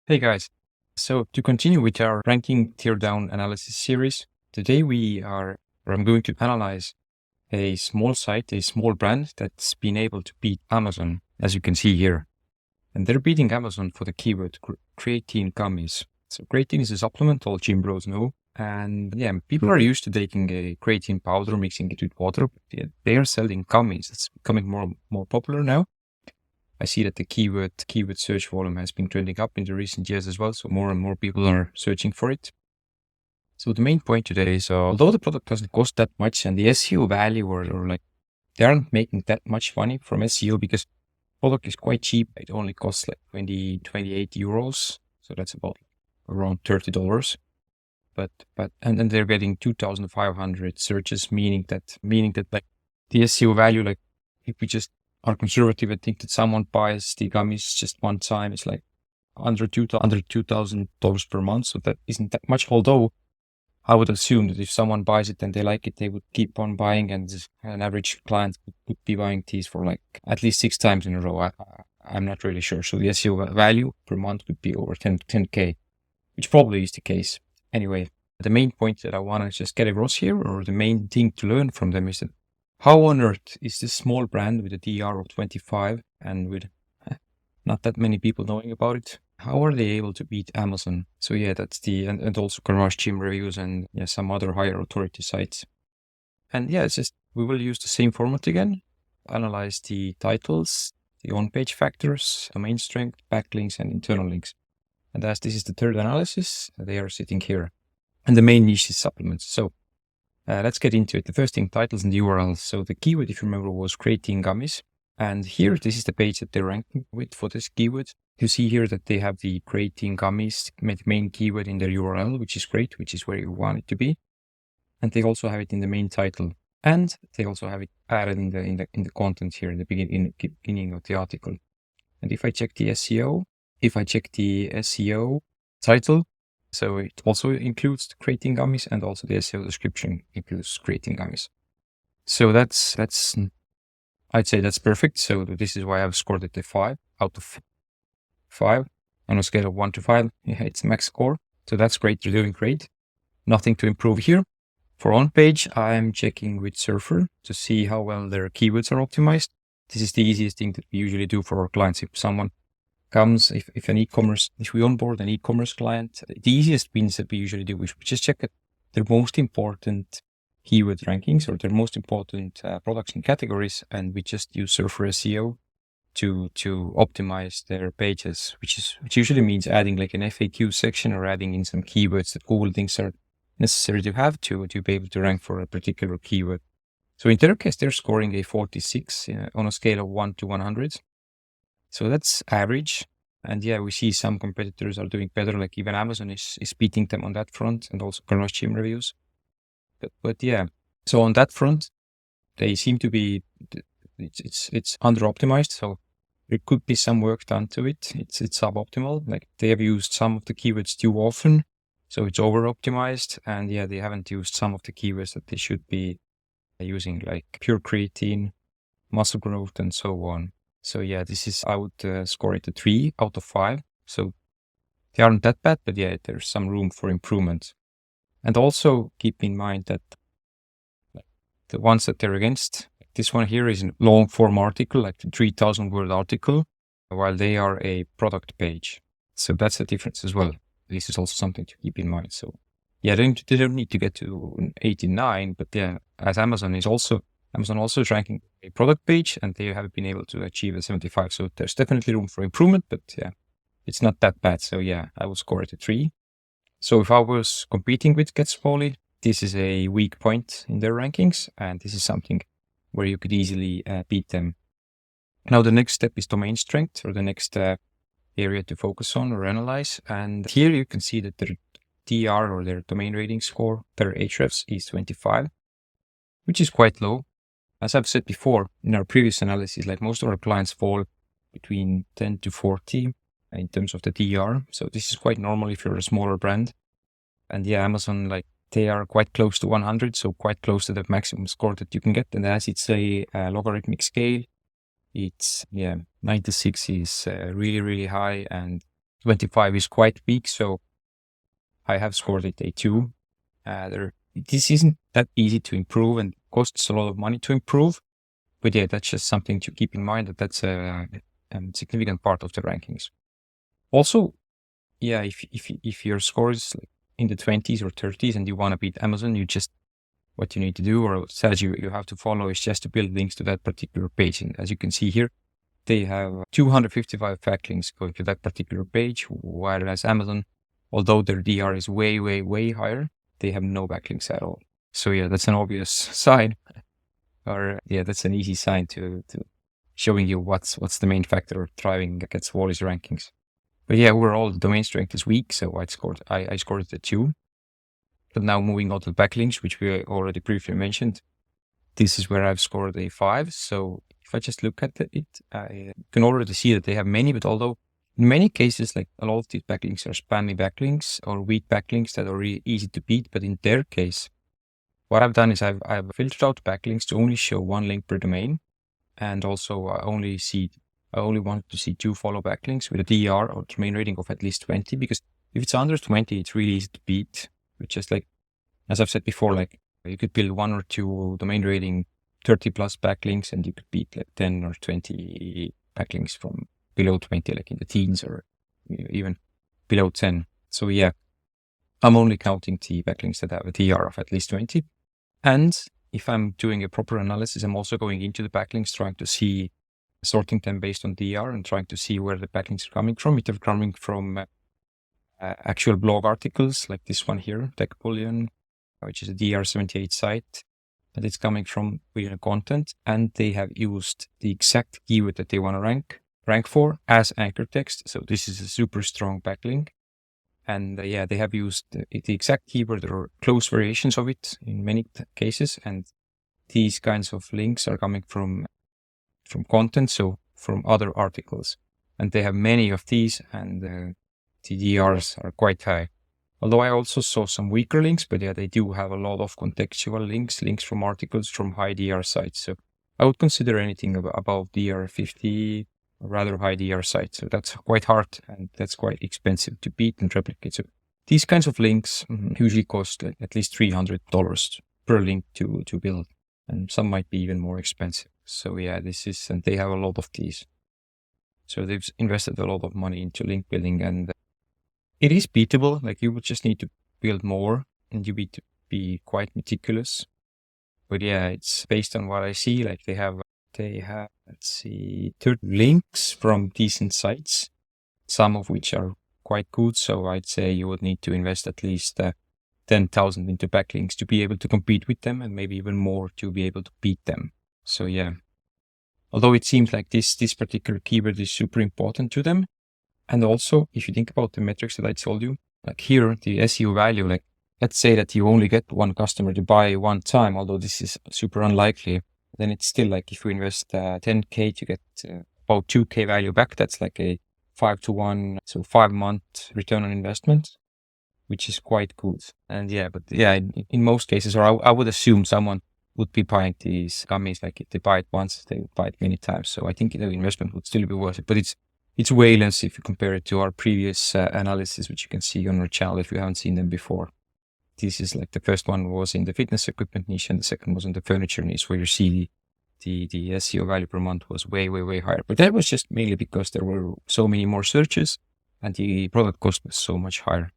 Hey guys. So to continue with our ranking teardown analysis series, today I'm going to analyze a small site, a small brand that's been able to beat Amazon, as you can see here. And they're beating Amazon for the keyword creatine gummies. So creatine is a supplement all gym bros know. And yeah, people are used to taking a creatine powder, mixing it with water. But yeah, they are selling gummies. It's becoming more popular now. I see that the keyword search volume has been trending up in the recent years as well. So more and more people are searching for it. So the main point today is, although the product doesn't cost that much and the SEO value or like they aren't making that much money from SEO because product is quite cheap. It only costs like 28 euros. So that's about around $30. And then they're getting 2,500 searches, meaning that like the SEO value, like if we just are conservative and think that someone buys the gummies just one time, it's like under $2,000 per month. So that isn't that much. Although I would assume that if someone buys it and they like it, they would keep on buying, and an average client would be buying these for like at least 6 times in a row. I'm not really sure. So the SEO value per month could be over 10K, which probably is the case. Anyway, the main point that I want to just get across here, or the main thing to learn from them, is that how on earth is this small brand with a DR of 25 and with not that many people knowing about it, how are they able to beat Amazon? So yeah, that's and also Garage Gym Reviews and yeah, some other higher authority sites. And yeah, it's just, we will use the same format again, analyze the titles, the on-page factors, domain strength, backlinks, and internal links. And as this is the third analysis, they are sitting here. And the main niche is supplements. So let's get into it. The first thing, titles and URLs. So the keyword, if you remember, was creatine gummies. And here, this is the page that they're ranking with for this keyword. You see here that they have the creatine gummies main keyword in their URL, which is great, which is where you want it to be. And they also have it in the main title. And they also have it added in the content here in the beginning of the article. And if I check the SEO, title, so it also includes the creatine gummies, and also the SEO description includes creatine gummies. So that's I'd say that's perfect. So this is why I've scored it a 5 out of 5 on a scale of 1 to 5. Yeah, it's max score. So that's great. They're doing great. Nothing to improve here. For on page, I'm checking with Surfer to see how well their keywords are optimized. This is the easiest thing that we usually do for our clients. If someone comes, if we onboard an e-commerce client, the easiest things that we usually do, we just check their most important keyword rankings or their most important products and categories, and we just use Surfer SEO to optimize their pages, which usually means adding like an FAQ section or adding in some keywords that Google thinks are necessary to have to be able to rank for a particular keyword. So in their case, they're scoring a 46 on a scale of 1 to 100. So that's average. And yeah, we see some competitors are doing better, like even Amazon is beating them on that front, and also Garage Gym Reviews. But yeah, so on that front, they seem to be, it's under optimized. So there could be some work done to it. It's suboptimal. Like they have used some of the keywords too often. So it's over optimized. And yeah, they haven't used some of the keywords that they should be using, like pure creatine, muscle growth, and so on. So yeah, I would score it a 3 out of 5. So they aren't that bad, but yeah, there's some room for improvement. And also keep in mind that the ones that they're against, this one here is a long form article, like the 3,000 word article, while they are a product page. So that's a difference as well. This is also something to keep in mind. So yeah, they don't need to get to an 89, but yeah, as Amazon also is ranking a product page, and they have been able to achieve a 75. So there's definitely room for improvement, but yeah, it's not that bad. So yeah, I would score it a 3. So if I was competing with GetSmally, this is a weak point in their rankings, and this is something where you could easily beat them. Now the next step is domain strength, or the next area to focus on or analyze. And here you can see that their DR, or their domain rating score per Ahrefs, is 25, which is quite low. As I've said before in our previous analysis, like most of our clients fall between 10 to 40 in terms of the DR. So this is quite normal if you're a smaller brand. And yeah, Amazon, like they are quite close to 100, so quite close to the maximum score that you can get. And as it's a logarithmic scale, it's 96 is really, really high, and 25 is quite weak, so I have scored it a 2. This isn't that easy to improve and costs a lot of money to improve. But yeah, that's just something to keep in mind, that that's a significant part of the rankings. Also, yeah, if your score is like in the 20s or 30s and you want to beat Amazon, what you need to do, or strategy you have to follow, is just to build links to that particular page. And as you can see here, they have 255 backlinks going to that particular page, whereas Amazon, although their DR is way, way, way higher, they have no backlinks at all. So yeah, that's an obvious sign, or yeah, that's an easy sign to showing you what's the main factor driving against Wally's rankings. But yeah, overall the domain strength is weak, so I scored it a 2. But now moving on to backlinks, which we already briefly mentioned, this is where I've scored a 5. So if I just look at it, I can already see that they have many, but although in many cases, like a lot of these backlinks are spammy backlinks or weak backlinks that are really easy to beat. But in their case, what I've done is I've filtered out backlinks to only show 1 link per domain. And also I only wanted to see 2 follow backlinks with a DR or domain rating of at least 20, because if it's under 20, it's really easy to beat. Which just like, as I've said before, like you could build 1 or 2 domain rating 30 plus backlinks and you could beat like 10 or 20 backlinks from below 20, like in the teens or even below 10. So yeah, I'm only counting the backlinks that have a DR of at least 20. And if I'm doing a proper analysis, I'm also going into the backlinks, trying to see, sorting them based on DR and trying to see where the backlinks are coming from. If they're coming from actual blog articles like this one here, Tech Bullion, which is a DR78 site, and it's coming from content, and they have used the exact keyword that they want to rank for as anchor text. So this is a super strong backlink. And yeah, they have used the exact keyword or close variations of it in many cases. And these kinds of links are coming from content, so from other articles. And they have many of these, and the DRs are quite high. Although I also saw some weaker links, but yeah, they do have a lot of contextual links from articles from high DR sites. So I would consider anything above DR 50, a rather high DR site. So that's quite hard and that's quite expensive to beat and replicate. So these kinds of links usually cost like at least $300 per link to build. And some might be even more expensive. So yeah, and they have a lot of these. So they've invested a lot of money into link building, and it is beatable. Like you would just need to build more and you need to be quite meticulous. But yeah, it's based on what I see. Like they have, let's see, 30 links from decent sites, some of which are quite good. So I'd say you would need to invest at least 10,000 into backlinks to be able to compete with them, and maybe even more to be able to beat them. So yeah, although it seems like this particular keyword is super important to them. And also, if you think about the metrics that I told you, like here, the SEO value, like let's say that you only get 1 customer to buy 1 time, although this is super unlikely, then it's still like if you invest 10K to get about 2K value back, that's like a 5-to-1, so 5-month return on investment, which is quite good. And yeah, but yeah, in most cases, or I would assume someone would be buying these gummies, like if they buy it once, they would buy it many times. So I think the investment would still be worth it, but it's way less if you compare it to our previous analysis, which you can see on our channel if you haven't seen them before. This is like the first one was in the fitness equipment niche, and the second was in the furniture niche, where you see the SEO value per month was way, way, way higher. But that was just mainly because there were so many more searches and the product cost was so much higher.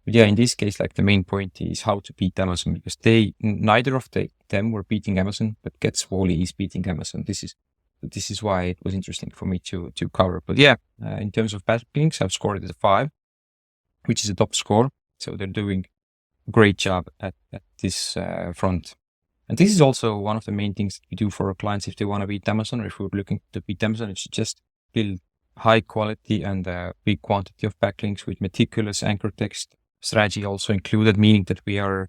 But yeah, in this case, like the main point is how to beat Amazon, because neither of them were beating Amazon, but Gets Wally is beating Amazon. This is why it was interesting for me to cover. But yeah, in terms of backlinks, I've scored it a 5, which is a top score. So they're doing a great job at this front. And this is also one of the main things we do for our clients if they want to beat Amazon, or if we're looking to beat Amazon, it's just build high quality and big quantity of backlinks with meticulous anchor text strategy also included, meaning that we are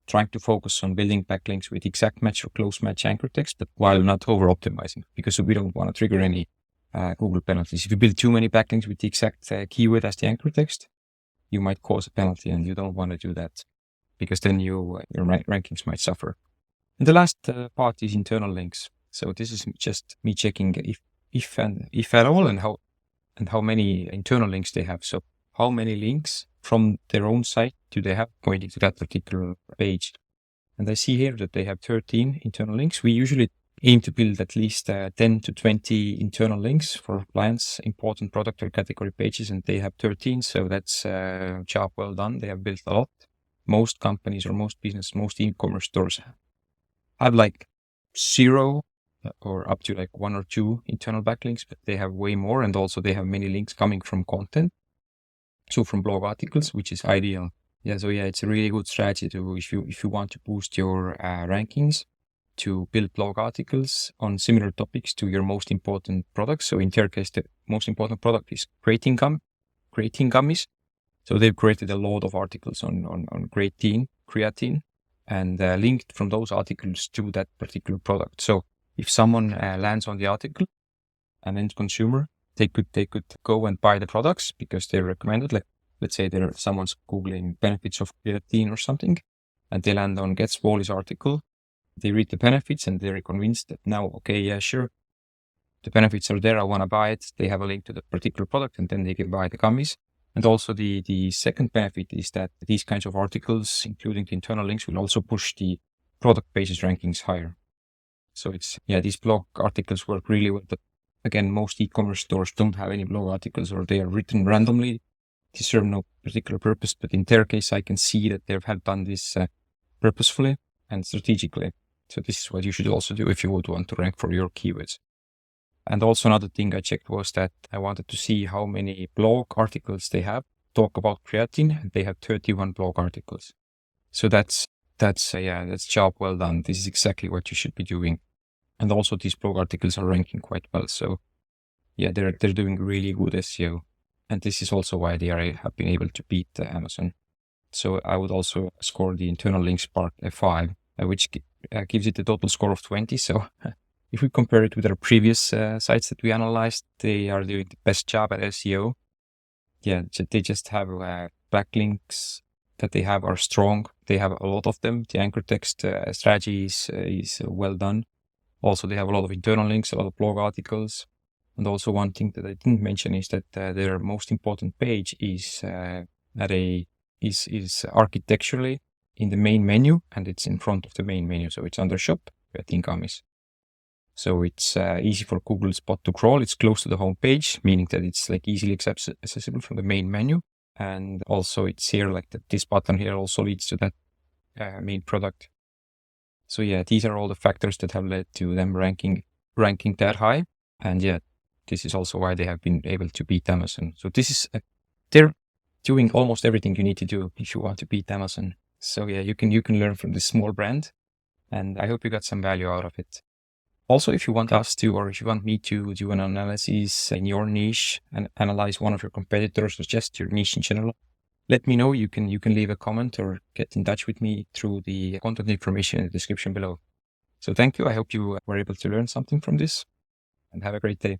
trying to focus on building backlinks with exact match or close match anchor text, but while not over optimizing, because we don't want to trigger any Google penalties. If you build too many backlinks with the exact keyword as the anchor text, you might cause a penalty, and you don't want to do that, because then your rankings might suffer. And the last part is internal links. So this is just me checking if at all, and and how many internal links they have. So how many links from their own site do they have pointing to that particular page? And I see here that they have 13 internal links. We usually aim to build at least 10 to 20 internal links for clients, important product or category pages, and they have 13. So that's a job well done. They have built a lot. Most companies or most e-commerce stores have like 0 or up to like 1 or 2 internal backlinks, but they have way more. And also they have many links coming from content. So from blog articles, which is ideal. Yeah, so yeah, it's a really good strategy to, if you want to boost your rankings, to build blog articles on similar topics to your most important products. So in their case, the most important product is creatine gummies. So they've created a lot of articles on creatine, and linked from those articles to that particular product. So if someone lands on the article, an end consumer, they could go and buy the products because they're recommended. Like, let's say someone's Googling benefits of creatine or something, and they land on Get Swole's article. They read the benefits and they're convinced that now, okay, yeah, sure, the benefits are there. I want to buy it. They have a link to the particular product, and then they can buy the gummies. And also the second benefit is that these kinds of articles, including the internal links, will also push the product pages rankings higher. So these blog articles work really well. But again, most e-commerce stores don't have any blog articles, or they are written randomly to serve no particular purpose. But in their case, I can see that they have done this purposefully and strategically. So this is what you should also do if you would want to rank for your keywords. And also another thing I checked was that I wanted to see how many blog articles they have talk about creatine, and they have 31 blog articles. So that's job well done. This is exactly what you should be doing. And also these blog articles are ranking quite well. So yeah, they're doing really good SEO. And this is also why they have been able to beat Amazon. So I would also score the internal links part a 5, which gives it a total score of 20. So if we compare it with our previous sites that we analyzed, they are doing the best job at SEO. Yeah, they just have backlinks that they have are strong. They have a lot of them. The anchor text strategy is well done. Also, they have a lot of internal links, a lot of blog articles. And also one thing that I didn't mention is that their most important page is architecturally in the main menu, and it's in front of the main menu. So it's under Shop, creatine gummies. So it's easy for Google Spot to crawl. It's close to the home page, meaning that it's like easily accessible from the main menu. And also it's here, like this button here also leads to that main product. So yeah, these are all the factors that have led to them ranking that high. And yeah, this is also why they have been able to beat Amazon. So this is, they're doing almost everything you need to do if you want to beat Amazon. So yeah, you can learn from this small brand, and I hope you got some value out of it. Also, if you want us to, or if you want me to do an analysis in your niche and analyze one of your competitors or just your niche in general, let me know. You can leave a comment or get in touch with me through the contact information in the description below. So thank you. I hope you were able to learn something from this, and have a great day.